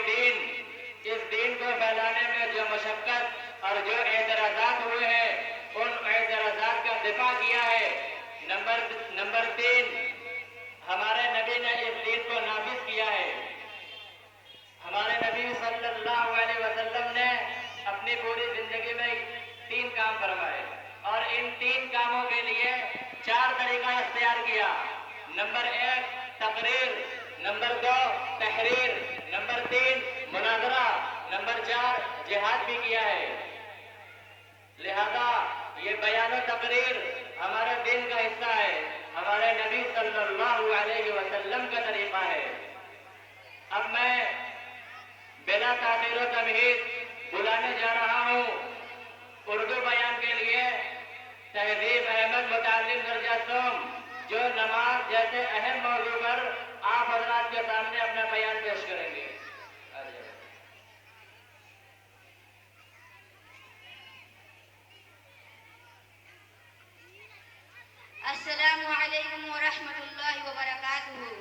دین، اس دین کو پھیلانے میں جو مشقت اور جو اعتراضات ہوئے ہیں ان اعتراضات کا دفاع کیا ہے۔ نمبر 3، ہمارے نبی نے اس دین کو نافذ کیا ہے۔ ہمارے نبی صلی اللہ علیہ وسلم نے اپنی پوری زندگی میں 3 کام فرمائے اور ان 3 کاموں کے لیے 4 طریقہ اختیار کیا۔ نمبر 1 تقریر، نمبر 2 تحریر، نمبر 3 مناظرہ، نمبر 4 جہاد بھی کیا ہے۔ لہذا یہ بیان و تقریر ہمارے دین کا حصہ ہے، ہمارے نبی صلی اللہ علیہ وسلم کا طریقہ ہے۔ اب میں بلا تاخیر و تمہید بلانے جا رہا ہوں اردو بیان کے لیے تہذیب احمد متعلم درجہ سوم، جو نماز جیسے اہم موضوع پر آپ حضرات کے سامنے اپنا بیان پیش کریں گے۔ السلام علیکم ورحمۃ اللہ وبرکاتہ۔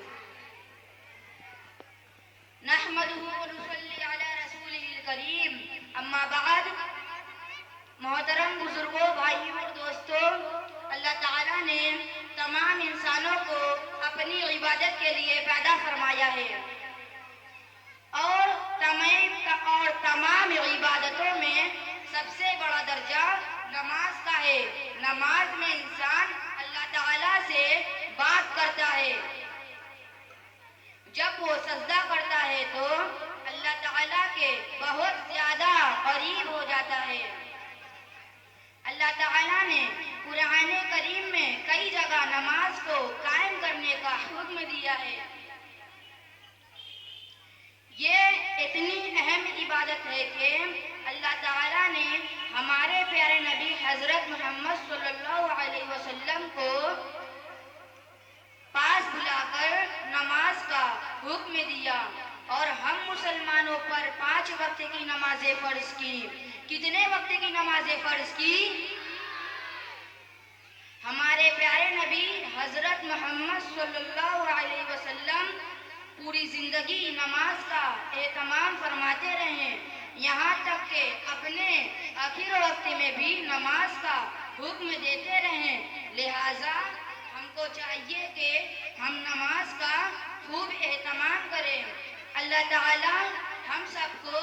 نحمدہ ونصلی علی رسولہ الکریم، اما بعد۔ محترم بزرگوں، بھائیوں اور دوستوں، اللہ تعالیٰ نے تمام انسانوں کو اپنی عبادت کے لیے پیدا فرمایا ہے اور تمام عبادتوں میں سب سے بڑا درجہ نماز کا ہے۔ نماز میں انسان اللہ تعالیٰ سے بات کرتا ہے۔ جب وہ سجدہ کرتا ہے تو اللہ تعالیٰ کے بہت زیادہ قریب ہو جاتا ہے۔ اللہ تعالیٰ نے قرآن کریم میں کئی جگہ نماز کو قائم کرنے کا حکم دیا ہے۔ یہ اتنی اہم عبادت ہے کہ اللہ تعالیٰ نے ہمارے پیارے نبی حضرت محمد صلی اللہ علیہ وسلم کو پاس بلا کر نماز کا حکم دیا اور ہم مسلمانوں پر 5 وقت کی نمازیں فرض کی۔ کتنے وقت کی نمازیں فرض کی؟ ہمارے پیارے نبی حضرت محمد صلی اللہ علیہ وسلم پوری زندگی نماز کا اہتمام فرماتے رہے، یہاں تک کہ اپنے آخر وقت میں بھی نماز کا حکم دیتے رہے۔ لہٰذا ہم کو چاہیے کہ ہم نماز کا خوب اہتمام کریں۔ اللہ تعالیٰ ہم سب کو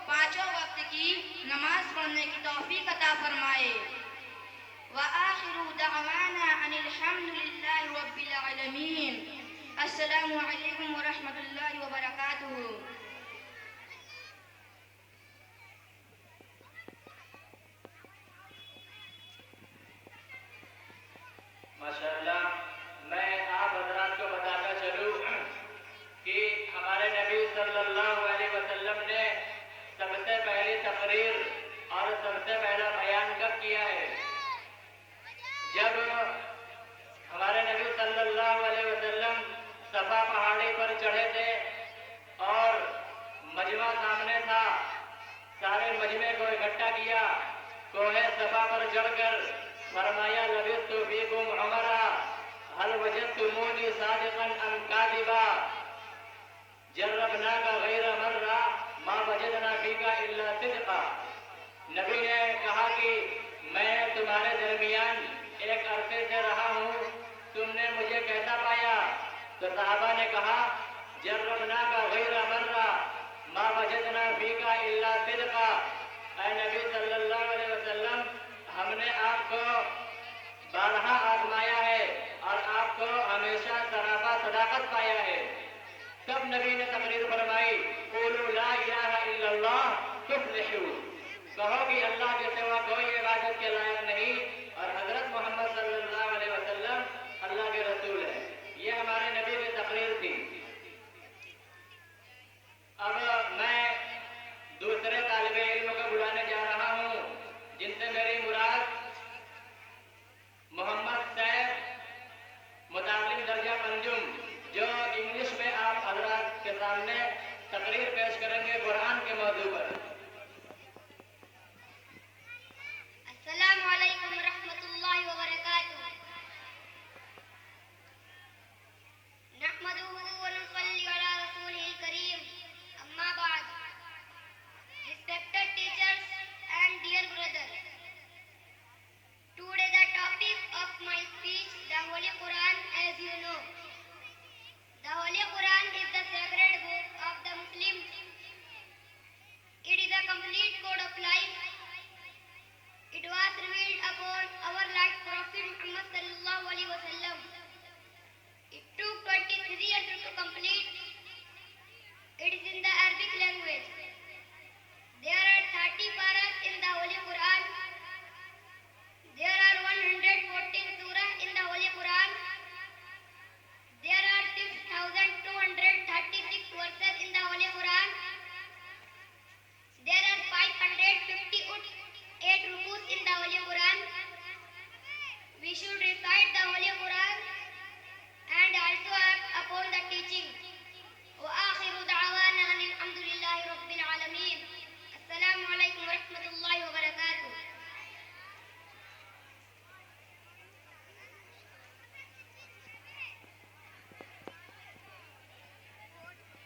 5 وقت کی نماز پڑھنے کی توفیق عطا فرمائے۔ وآخر دعوانا ان الحمد للہ رب العالمین۔ السلام علیکم ورحمۃ اللہ وبرکاتہ۔ ماشاءاللہ، میں آپ حضرات کو بتاتا چلوں کہ ہمارے نبی صلی اللہ علیہ وسلم نے سب سے پہلی تقریر اور سب سے پہلا بیان کب کیا ہے؟ جب ہمارے نبی صلی اللہ علیہ وسلم صفا پہاڑی پر چڑھے تھے اور مجمع سامنے تھا، سارے مجمع کو اکٹھا کیا، کوہ صفا پر چڑھ کر فرمایا لبثت فیکم عمرا هل وجدتمونی صادقا ام کاذبا جربناک غیر مرہ ما وجدنا فیک الا صدقا۔ نبی نے کہا کہ میں تمہارے درمیان ایک عرصے سے رہا ہوں، تم نے مجھے کیسا پایا؟ تو صحابہ نے کہا جربناک غیر مرہ ما وجدنا فیک الا صدقا۔ اے نبی صلی اللہ علیہ وسلم، ہم نے آپ کو بارہا آزمایا ہے اور آپ کو ہمیشہ سراپا صداقت پایا ہے۔ تب نبی نے تقریر فرمائی قولوا لا الہ الا اللہ تفلحوا، کہو کہ اللہ کے سوا کوئی عبادت کے لائق نہیں اور حضرت محمد صلی اللہ علیہ وسلم اللہ کے رسول ہے۔ یہ ہمارے نبی کی تقریر تھی۔ اب میں دوسرے طالب علم کو بلانے جا رہا ہوں جن سے میری مراد محمد سیف متعلم درجہ پنجم، جو انگلش میں آپ حضرات کے سامنے تقریر پیش کریں گے قرآن کے موضوع پر۔ السلام علیکم ورحمۃ اللہ وبرکاتہ۔ alaihi wasallam. It took 23 years to complete. It is in the Arabic language. There are 30 paras in the Holy Quran. There are 114 surah in the Holy Quran. There are 6,236 verses in the Holy Quran. There are 558 rukus in the Holy Quran. We should recite the Holy Quran and also act upon the teaching. وآخر دعوانا أن الحمد لله رب العالمين. السلام عليكم ورحمة الله وبركاته.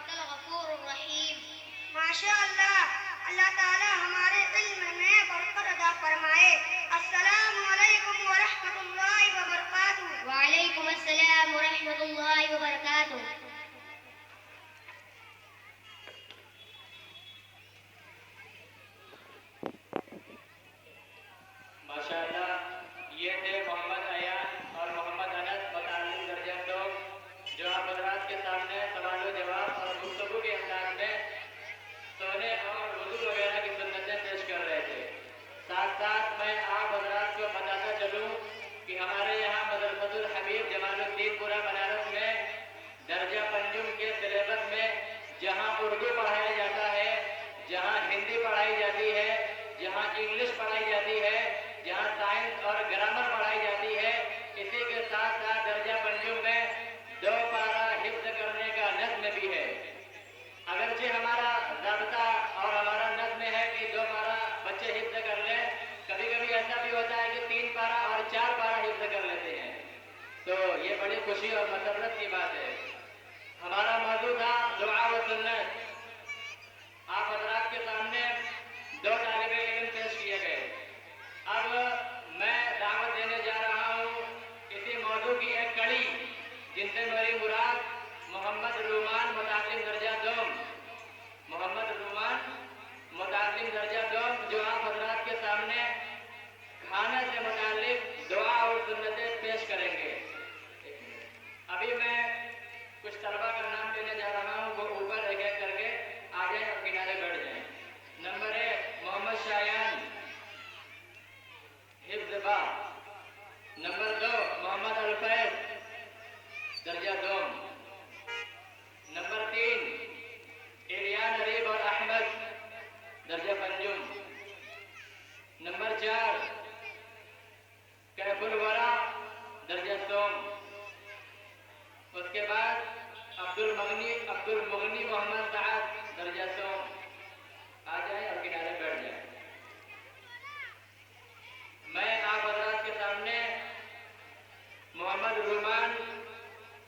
وأنت الغفور الرحيم. ماشاء اللہ. اللہ تعالی ہمارے علم میں برکت عطا فرمائے. السلام علیکم ورحمۃ اللہ وبرکاتہ. وعليكم السلام ورحمة الله وبركاته. ماشاءاللہ یہ تھے محمد ایان اور محمد انس متعلم درجہ 2 جو آپ حضرات کے سامنے سوال و جواب اور گفتگو کے انداز میں سونے اور وضو وغیرہ کی سنتیں پیش کر رہے تھے. ساتھ ساتھ میں آپ حضرات کو بتاتا چلوں کہ ہمارے یہاں مدرسۃ الحبیب جمال الدین پورہ بنارس میں درجہ پنجم کے سلیبس میں جہاں اردو پڑھایا جاتا ہے, جہاں ہندی پڑھائی جاتی ہے, جہاں انگلش پڑھائی جاتی ہے, جہاں سائنس اور گرامر پڑھائی جاتی ہے, اسی کے ساتھ ساتھ درجہ پنجم میں 2 پارہ حفظ کرنے کا نظم بھی ہے. اگرچہ ہمارا ضابطہ اور ہمارا نظم ہے کہ 2 پارہ بچے حفظ کر لیں, کبھی کبھی ایسا بھی ہوتا ہے کہ 3 پارہ اور 4 پارہ حفظ کر لیتے ہیں, تو یہ بڑی خوشی اور مسرت کی بات ہے. ہمارا موضوع تھا دعا و سنت. آپ حضرات کے سامنے 2 طالب علم پیش کیے گئے. اب میں دعوت دینے جا رہا ہوں اسی موضوع کی ایک کڑی جن سے میری مراد محمد رومان متعلم درجہ 2, محمد رومان متعلم درجہ 2 جو آپ حضرات کے سامنے کھانے سے متعلق دعا اور سنتیں پیش کریں گے. ابھی میں کچھ طلبہ کا نام لینے جا رہا ہوں, وہ اوپر ایک ایک کر کے آ جائیں اور کنارے بیٹھ جائیں. نمبر 1 محمد شایان حفظ با. نمبر 2 محمد الفیض درجہ 2. نمبر 3 ایریان عریب اور احمد درجہ پنجم. نمبر 4 کیف الورا درجہ 2. اس کے بعد عبد المغنی محمد سعد درجہ 100. آ جائیں اور کنارے بیٹھ جائیں. میں آپ حضرات کے سامنے محمد رومان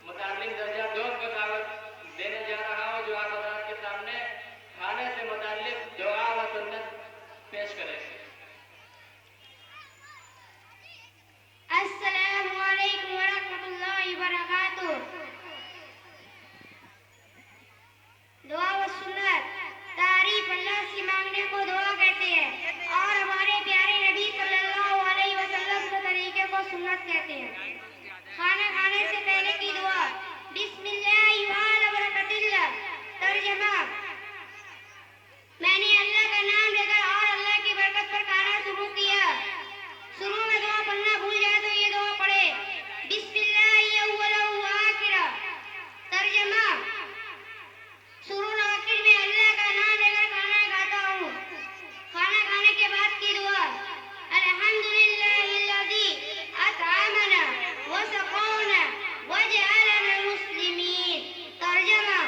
متعلم درجہ 2 کو دعوت دینے جا رہا ہوں جو آپ حضرات کے سامنے کھانے سے متعلق دعا و سنت پیش کریں گے. السلام علیکم ورحمۃ اللہ وبرکاتہ. دعا و سنت. تعریف اللہ سے مانگنے کو دعا کہتے ہیں اور ہمارے پیارے نبی صلی اللہ علیہ وسلم کے طریقے کو سنت کہتے ہیں. کھانا کھانے سے پہلے کی دعا بسم اللہ وعلی برکت اللہ. ترجمہ: میں نے اللہ کا نام لے کر اور اللہ کی برکت پر کھانا شروع کیا. شروع میں دعا پڑھنا بھول جائے تو یہ دعا پڑھے بسم اللہ اولا و آخرا. ترجمہ: شروع و آخر میں اللہ کا نام لے کر کھانا کھاتا ہوں. کھانا کھانے کے بعد کی دعا الحمدللہ الذی اطعمنا وسقانا وجعلنا مسلمین. ترجمہ: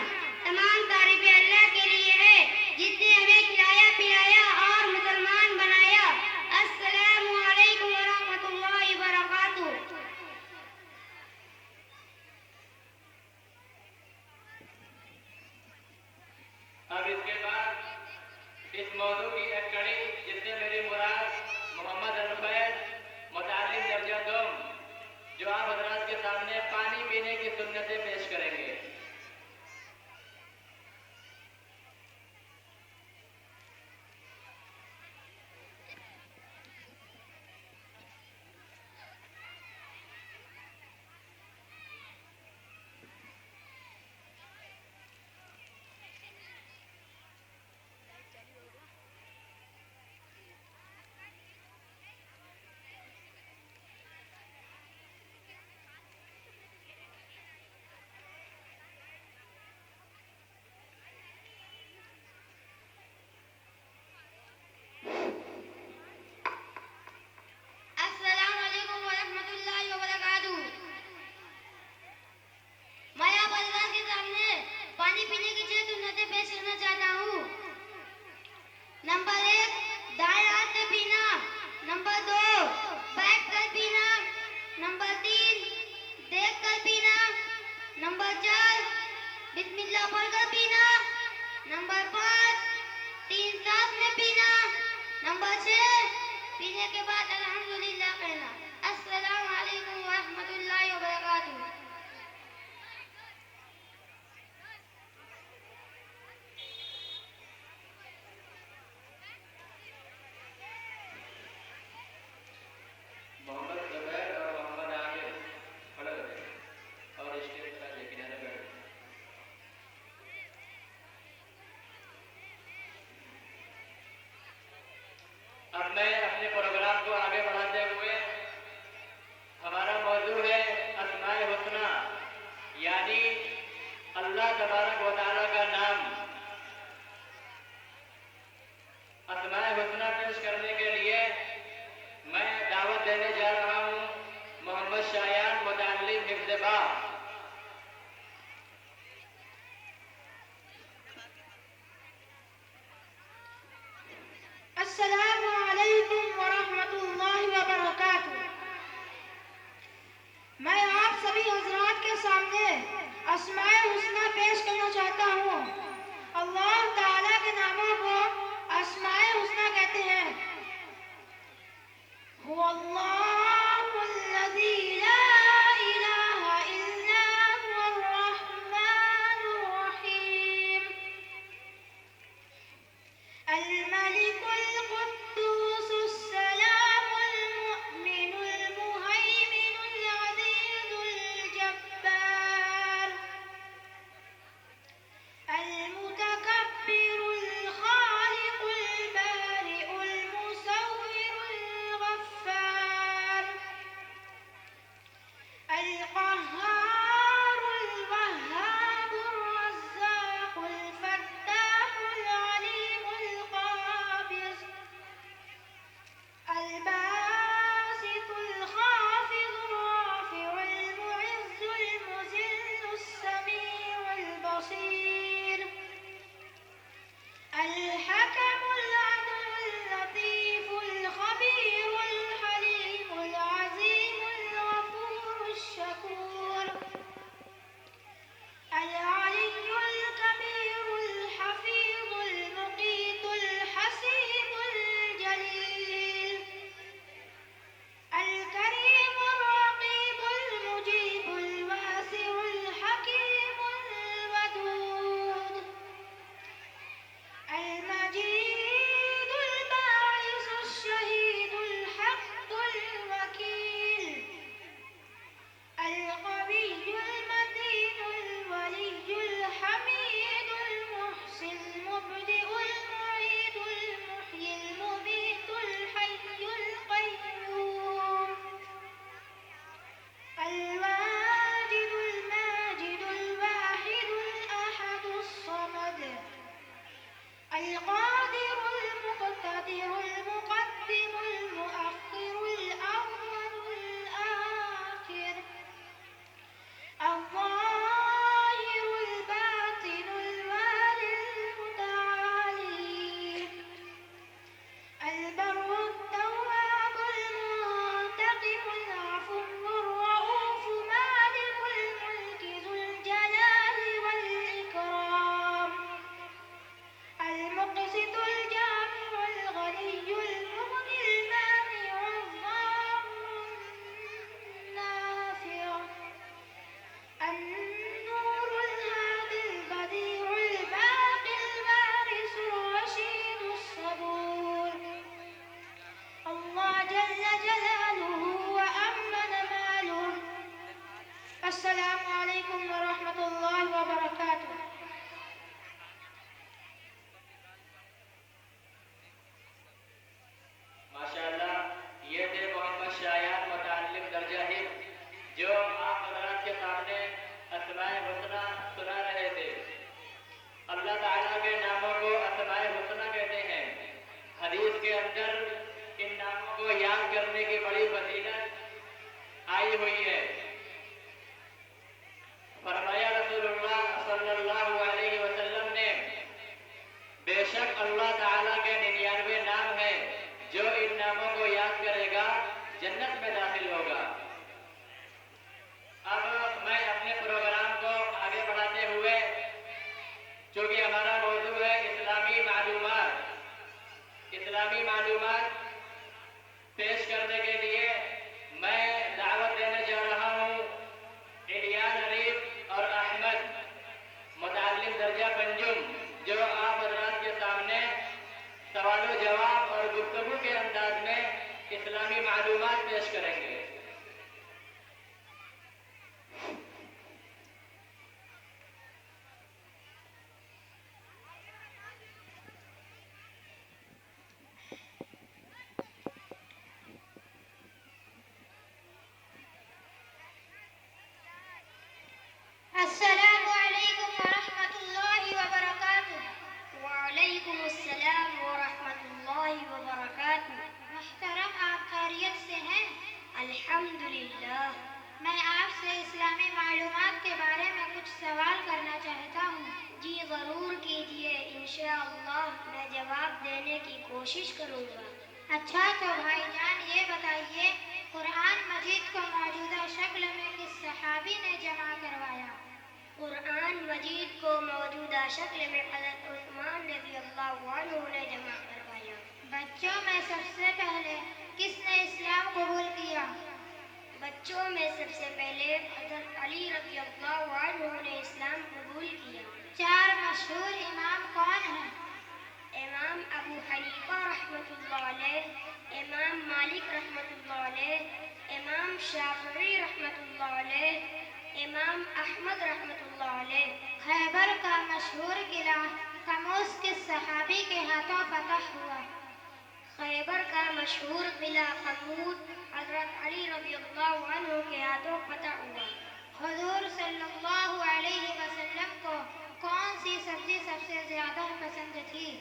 تمام تعریفیں اللہ کے لیے ہے جس نے ہمیں کھلایا پلایا اور مسلمان بنایا. السلام علیکم ورحمۃ اللہ وبرکاتہ. اب اس کے بعد اس موضوع کی ایک کڑی جس سے میری مراد محمد الفیض متعلم درجہ 2 جو آپ حضرات کے سامنے پانی پینے کی سنتیں پیش کریں گے. تکبیر کے بعد الحمدللہ کہنا. السلام علیکم ورحمۃ اللہ وبرکاتہ. محمد زبیر اور محمد عامر کھڑے ہو جائیں اور اسٹیج پر لے کنارے بیٹھ جائیں. اب میں اپنے پروگرام کو آگے بڑھاتے ہوئے ہمارا موضوع ہے اسماء الحسنی یعنی اللہ تبارک و تعالیٰ کا نام. اسماء الحسنی پیش کرنے کے لیے میں دعوت دینے جا رہا ہوں محمد شایان متعلم حفظ با. السلام علیکم ورحمۃ اللہ وبرکاتہ. میں آپ سبھی حضرات کے سامنے اسماء الحسنی پیش کرنا چاہتا ہوں. اللہ تعالیٰ کے ناموں کو اسماء الحسنی کہتے ہیں. هو اللہ الذی لا الہ الا هو الرحمن الرحیم. الملك القدوس السلام المؤمن المهيمن العزيز الجبار المتكبر الخالق البارئ المصور الغفار القهار الوهاب الرزاق الفتاح العليم القابض الباسط الخافض الرافع المعز المذل السميع البصير الحكم العدل اللطيف الخبير الحليم العظيم الغفور الشكور العلي الكبير الحفيظ المقيت الحسيب الجليل الكريم الرقيب المجيب الواسع الحكيم الودود مندرجہ پنجم جو آپ حضرات کے سامنے سوال و جواب اور گفتگو کے انداز میں اسلامی معلومات پیش کریں گے. السلام علیکم ورحمۃ اللہ وبرکاتہ. وعلیکم السلام ورحمۃ اللہ وبرکاتہ. محترم, آپ خیریت سے ہیں؟ الحمدللہ. میں آپ سے اسلامی معلومات کے بارے میں کچھ سوال کرنا چاہتا ہوں. جی ضرور کیجیے, انشاءاللہ میں جواب دینے کی کوشش کروں گا. اچھا تو بھائی جان یہ بتائیے, قرآن مجید کو موجودہ شکل میں کس صحابی نے جمع کروایا؟ قرآن مجید کو موجودہ شکل میں حضرت عثمان رضی اللہ عنہ نے جمع کروایا. بچوں میں سب سے پہلے کس نے اسلام قبول کیا؟ بچوں میں سب سے پہلے حضرت علی رضی اللہ عنہ نے اسلام قبول کیا. 4 مشہور امام کون ہیں؟ امام ابو حنیفہ رحمۃ اللہ علیہ, امام مالک رحمۃ اللہ علیہ, امام شافعی رحمۃ اللہ علیہ, امام احمد رحمۃ اللہ علیہ. خیبر کا مشہور قلعہ کموس کس صحابی کے ہاتھوں فتح ہوا؟ خیبر کا مشہور قلعہ قموس حضرت علی رضی اللہ عنہ کے ہاتھوں فتح ہوا. حضور صلی اللہ علیہ وسلم کو کون سی سبزی سب سے زیادہ پسند تھی؟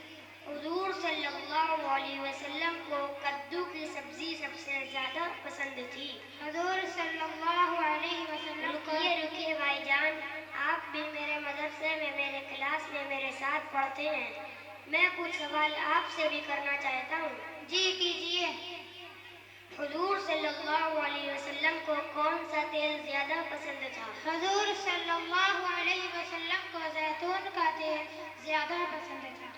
حضور صلی اللہ علیہ وسلم کو کدو کی سبزی سب سے زیادہ پسند تھی. حضور صلی اللہ علیہ وسلم کو رکیے بھائی جان, آپ بھی میرے مدرسے میں میرے کلاس میں میرے ساتھ پڑھتے ہیں. میں کچھ سوال آپ سے بھی کرنا چاہتا ہوں. جی کیجیے. حضور صلی اللہ علیہ وسلم کو کون سا تیل زیادہ پسند تھا؟ حضور صلی اللہ علیہ وسلم کو زیتون کا تیل زیادہ پسند تھا.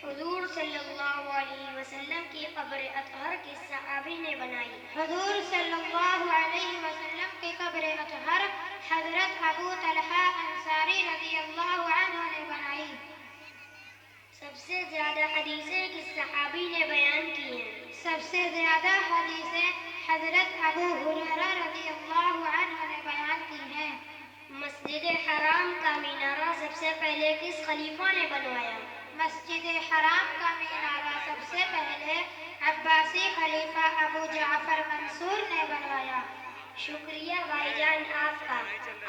حضور صلی اللہ علیہ وسلم کی قبر اطہر کس صحابی نے بنائی؟ حضور صلی اللہ علیہ وسلم کی قبر اطہر حضرت ابو طلحہ انصاری رضی اللہ عنہ نے بنائی. سب سے زیادہ حدیثیں کس صحابی نے بیان کی ہیں؟ سب سے زیادہ حدیثیں حضرت ابو ہریرہ رضی اللہ عنہ نے بیان کی ہیں. مسجد حرام کا مینارہ سب سے پہلے کس خلیفہ نے بنوایا؟ مسجد حرام کا مینارہ سب سے پہلے عباسی خلیفہ ابو جعفر منصور نے بنوایا. شکریہ بھائی جان آپ کا,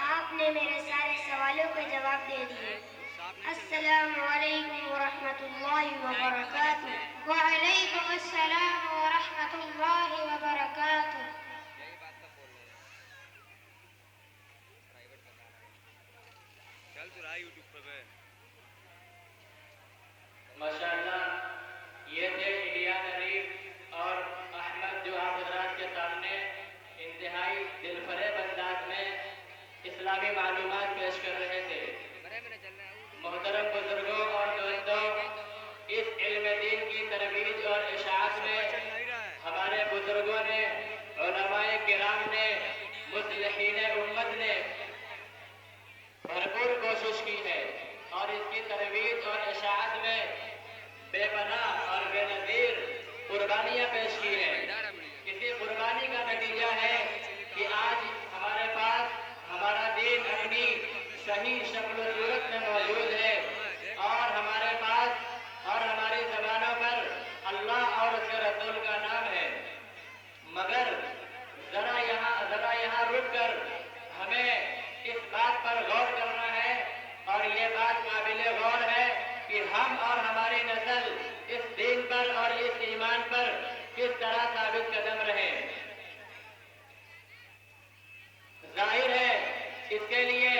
آپ نے میرے سارے سوالوں کے جواب دے دیے. السلام علیکم ورحمۃ اللہ وبرکاتہ. وعلیکم السلام ورحمۃ اللہ وبرکاتہ. ماشاءاللہ یہ تھے انڈیا نریف اور احمد جو آپ حضرات کے سامنے انتہائی دل فریب انداز میں اسلامی معلومات پیش کر رہے تھے. محترم بزرگوں اور دوستوں, اس علم دین کی ترویج اور اشاعت میں ہمارے بزرگوں نے, علماء کرام نے, مصلحین امت نے بھرپور کوشش کی ہے اور اس کی ترویج اور اشاعت میں بے پناہ اور بے نظیر قربانیاں پیش کی ہیں. اسی قربانی کا نتیجہ ہے کہ آج ہمارے پاس ہمارا دین اپنی صحیح شکل و صورت میں موجود ہے اور ہمارے پاس اور ہماری زبانوں پر اللہ اور اس کے رسول کا نام ہے. مگر ذرا یہاں رک کر ہمیں اس بات پر غور کرنا ہے اور یہ بات قابل غور ہے کہ ہم اور ہماری نسل اس دین پر اور اس ایمان پر کس طرح ثابت قدم رہے. ظاہر ہے اس کے لیے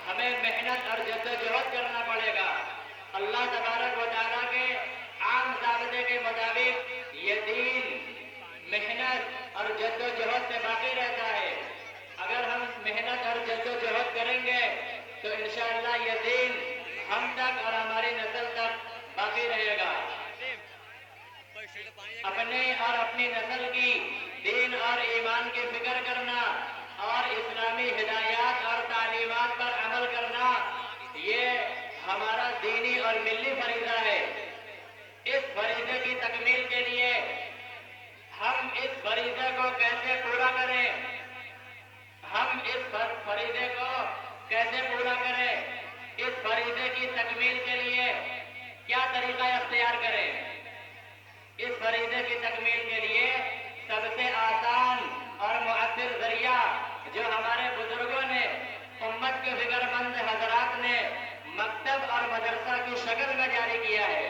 ہمیں محنت اور جدوجہد کرنا پڑے گا. اللہ تبارک و تعالیٰ کے عام ضابطے کے مطابق یہ دین محنت اور جدوجہد سے باقی رہتا ہے. اگر ہم محنت اور جدوجہد کریں گے تو انشاءاللہ یہ دین ہم تک اور ہماری نسل تک باقی رہے گا. اپنے اور اپنی نسل کی دین اور ایمان کی فکر کرنا اور اسلامی ہدایات اور تعلیمات پر عمل کرنا, یہ ہمارا دینی اور ملی فریضہ ہے. اس فریضے کی تکمیل کے لیے ہم اس فریضے کو کیسے پورا کریں؟ ہم اس فریضے کو کیسے پورا کریں؟ اس فریضے کی تکمیل کے لیے کیا طریقہ اختیار کریں؟ اس فریضے کی تکمیل کے لیے سب سے آسان اور مؤثر ذریعہ جو ہمارے بزرگوں نے، امت کے فکر مند حضرات نے مکتب اور مدرسہ کی شکل میں جاری کیا ہے.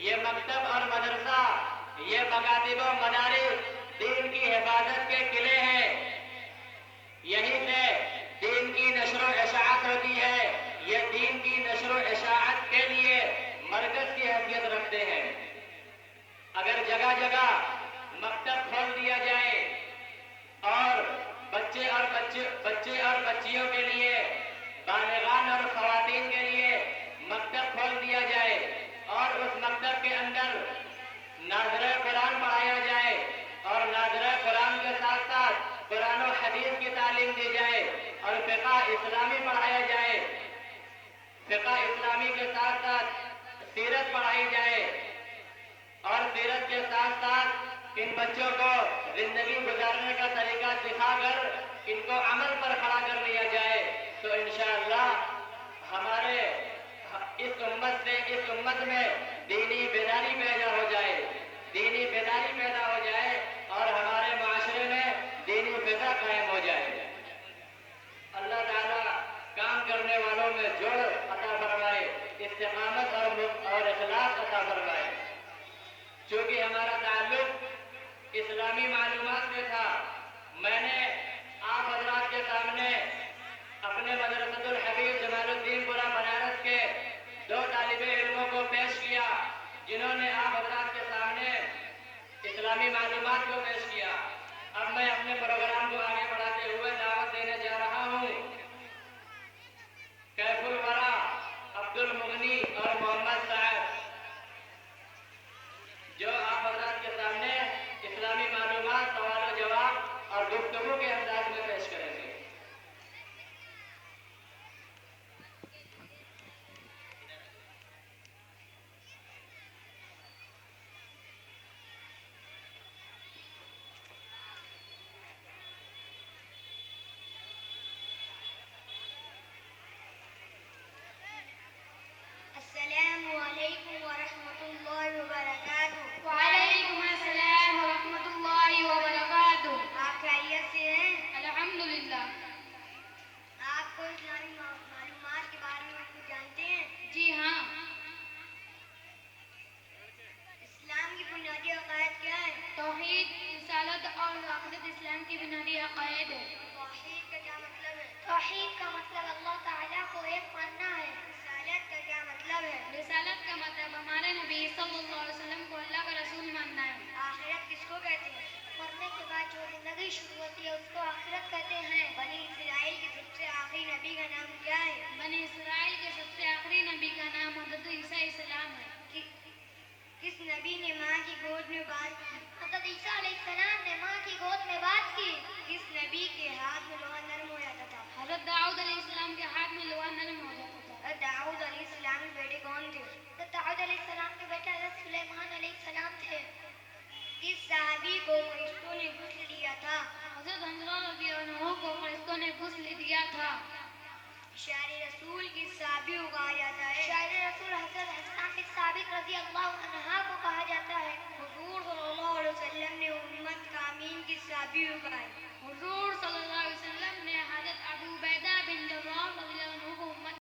یہ مکتب اور مدرسہ، یہ مکاتب و مدارس دین کی حفاظت کے قلعے ہیں. یہیں سے دین کی نشر و اشاعت ہوتی ہے. یہ دین کی نشر و اشاعت کے لیے مرکز کی حیثیت رکھتے ہیں. اگر جگہ جگہ مکتب کھول دیا جائے اور بچے اور بچیوں کے لیے، بالغان اور خواتین کے لیے مکتب کھول دیا جائے اور اس مکتب کے اندر ناظرہ قرآن پڑھایا جائے اور ناظرہ قرآن کے ساتھ ساتھ قرآن و حدیث کی تعلیم دی جائے اور فقہ اسلامی پڑھایا جائے، فقہ اسلامی کے ساتھ ساتھ سیرت پڑھائی جائے اور سیرت کے ساتھ ساتھ ان بچوں کو زندگی گزارنے کا طریقہ سکھا کر ان کو عمل پر کھڑا کر لیا جائے، تو انشاءاللہ ہمارے اس امت میں دینی بیداری پیدا ہو جائے، دینی بیداری پیدا ہو جائے اور ہمارے معاشرے میں دینی فضا قائم ہو جائے. اللہ تعالیٰ کام کرنے والوں میں جوڑ عطا فرمائے، استقامت اور اخلاص عطا فرمائے. چونکہ ہمارا تعلق اسلامی معلومات سے تھا، میں نے آپ حضرات کے سامنے اپنے مدرسۃ الحبیب جمال الدین پورہ بنارس کے 2 طالب علموں کو پیش کیا جنہوں نے آپ حضرات کے سامنے اسلامی معلومات کو پیش کیا. اب میں اپنے پروگرام کو آگے بڑھاتے ہوئے دعوت دینے جا رہا ہوں کیف الورا عبد المغنی اور محمد صاحب، جو آپ حضرات کے سامنے اسلامی معلومات، سوال و جواب اور گفتگو کے انداز میں پیش کریں گے. السلام علیکم ورحمۃ اللہ وبرکاتہ. وعلیکم السلام ورحمۃ اللہ وبرکاتہ. آپ خیریت سے ہیں؟ الحمدللہ. آپ کو اسلامی معلومات کے بارے میں کچھ جانتے ہیں؟ جی ہاں. اسلام کی بنیادی عقائد کیا ہے؟ توحید، رسالت اور عقیدت اسلام کی بنیادی عقائد ہے. توحید کا کیا مطلب ہے؟ توحید کا مطلب اللہ تعالیٰ کو ایک ماننا ہے. رسالت کا کیا مطلب ہے؟ رسالت کا مطلب ہمارے نبی صلی اللہ علیہ وسلم کو اللہ کا رسول ماننا ہے. آخرت کس کو کہتے ہیں؟ مرنے کے بعد جو زندگی شروع ہوتی ہے اس کو آخرت کہتے ہیں. بنی اسرائیل کے سب سے آخری نبی کا نام کیا ہے؟ بنی اسرائیل کے سب سے آخری نبی کا نام حضرت عیسیٰ علیہ السلام ہے. کس نبی نے ماں کی گود میں بات کی؟ حضرت عیسیٰ علیہ السلام نے ماں کی گود میں بات کی. کس نبی کے ہاتھ میں لوہا نرم ہو جاتا تھا؟ حضرت داؤد علیہ السلام کے ہاتھ میں لوہا نرم ہو جاتا تھا. داؤد علیہ السلام کے بیٹے کون تھے؟ حضرت داؤد علیہ السلام کے بیٹے حضرت سلیمان علیہ السلام تھے. کس صحابی کو فرشتوں نے غسل دیا تھا؟ حضرت حنظلہ رضی اللہ عنہ کو فرشتوں نے غسل دیا تھا. شاعر رسول کس صحابی کو کہا جاتا ہے؟ شاعر رسول حضرت حسان بن ثابت رضی اللہ عنہ کو کہا جاتا ہے. حضور صلی اللہ علیہ وسلم نے امت کا امین کس صحابی کو کہا ہے؟